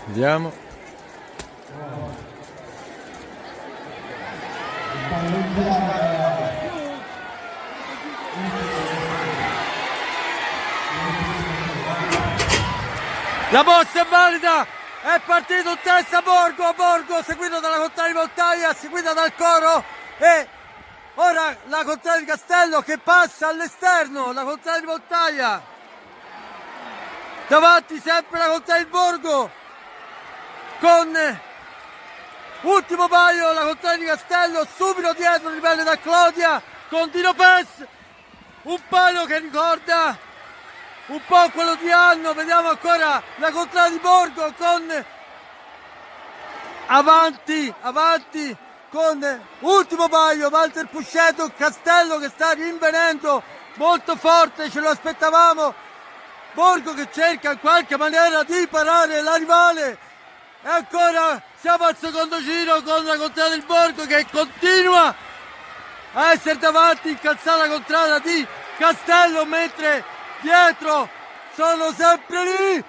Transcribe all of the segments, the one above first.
Vediamo. La mossa è valida, è partito in testa Borgo seguito dalla contraria di Voltaia, seguita dal Coro e ora la contraria di Castello che passa all'esterno, la contraria di Voltaia. Davanti sempre la contraria di Borgo con ultimo paio la contraria di Castello, subito dietro ripelle da Clodia con Di Lopez, un paio che ricorda un po' quello di Anno. Vediamo ancora la contraria di Borgo con avanti con ultimo paio Walter Puscetto, Castello che sta rinvenendo molto forte, ce lo aspettavamo, Borgo che cerca in qualche maniera di parare la rivale e ancora siamo al secondo giro con la contraria del Borgo che continua a essere davanti, incalzata contraria di Castello, mentre dietro sono sempre lì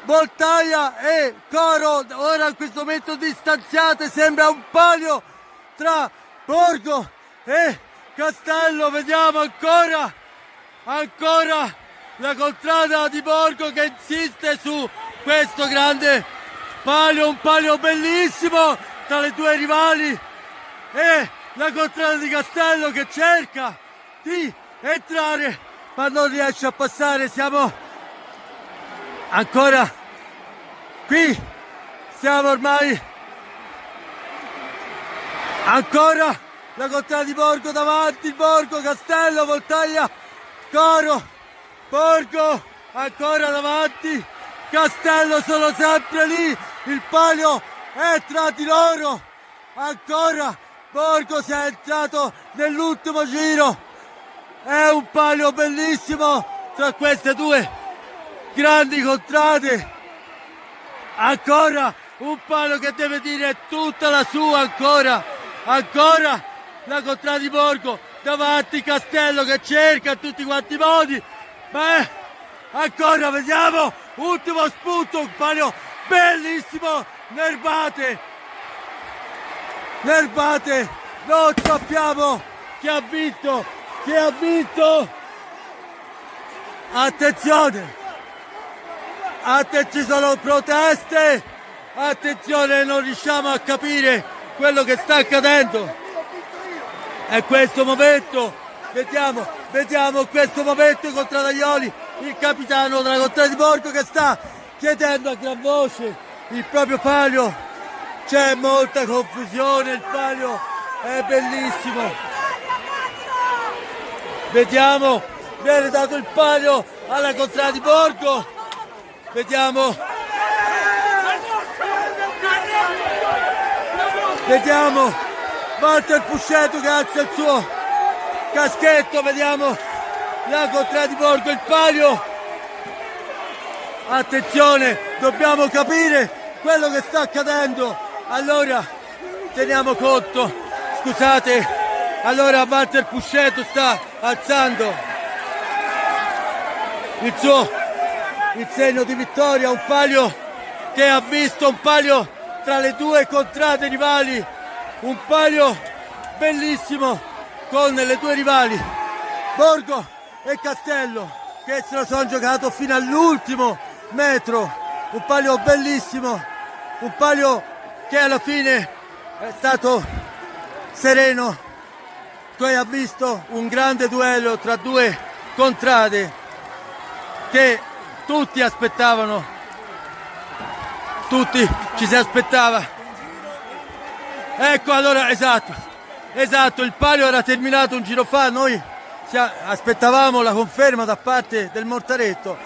Voltaia e Coro, ora in questo momento distanziate, sembra un palio tra Borgo e Castello. Vediamo ancora la contrada di Borgo che insiste su questo grande palio, un palio bellissimo tra le due rivali e la contrada di Castello che cerca di entrare ma non riesce a passare. Siamo ancora qui, siamo ormai ancora la contrada di Borgo davanti, il Borgo, Castello, Voltaia, Coro, Borgo ancora davanti, Castello sono sempre lì, il palio è tra di loro, ancora Borgo si è entrato nell'ultimo giro. È un palio bellissimo tra queste due grandi contrade. Ancora un palio che deve dire tutta la sua, ancora la contrada di Borgo davanti, Castello che cerca in tutti quanti i modi, ma ancora vediamo, ultimo spunto, un palio bellissimo, Nerbate, non sappiamo chi ha vinto. Attenzione, ci sono proteste, attenzione, non riusciamo a capire quello che sta accadendo. È questo momento, vediamo questo momento con Travaglioli, il capitano della contrada di Borgo che sta chiedendo a gran voce il proprio palio. C'è molta confusione, il palio è bellissimo. Vediamo, viene dato il palio alla contrada di Borgo. Vediamo Walter Puscetto che alza il suo caschetto. Vediamo la contrada di Borgo, il palio. Attenzione, dobbiamo capire quello che sta accadendo. Allora, teniamo conto, scusate. Allora Walter Puscetto sta alzando il segno di vittoria, un palio che ha visto un palio tra le due contrade rivali, un palio bellissimo con le due rivali, Borgo e Castello, che se lo sono giocato fino all'ultimo metro, un palio bellissimo, un palio che alla fine è stato sereno. Poi ha visto un grande duello tra due contrade che tutti aspettavano, tutti ci si aspettava. Ecco, allora, esatto, il palio era terminato un giro fa, noi aspettavamo la conferma da parte del Mortaretto.